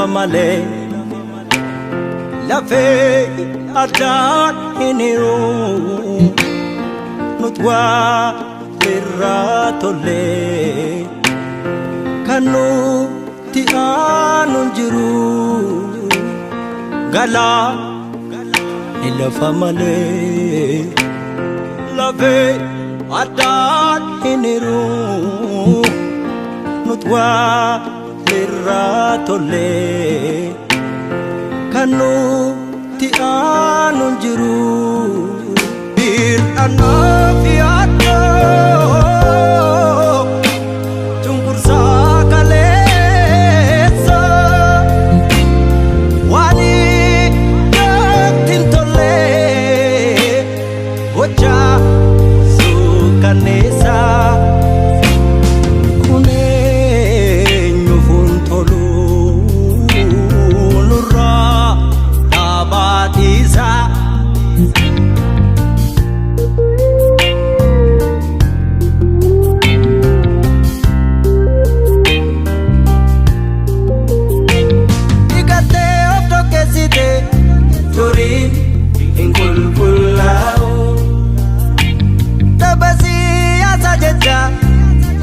male lafe adan hiniru nutwa irratole kanu ti anun jiru gala ilafa male lafe adan hiniru nutwa irratole kanu ti anun jiru bir anafiato tungkur sakalesa wali tintole oja sukanesa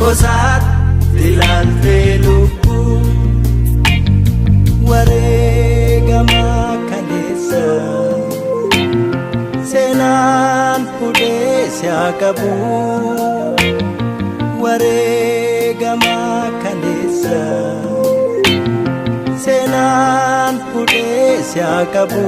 Kosat dilante luku warega makanesa senan pude siakabu warega makanesa senan pude siakabu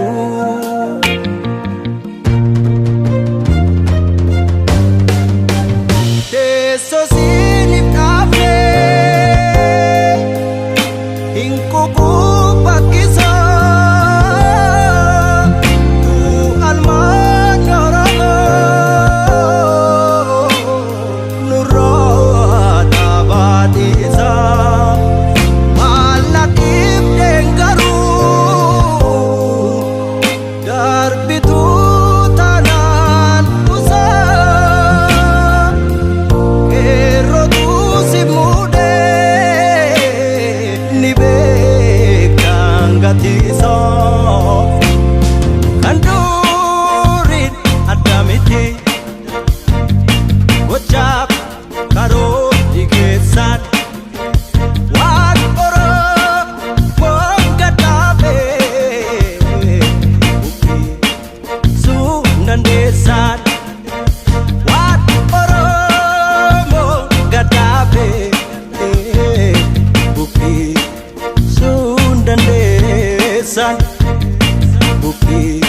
Bukit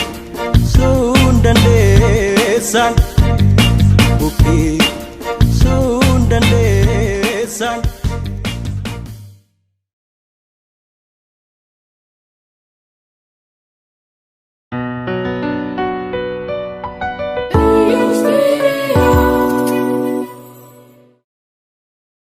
Sundan Desa Bukit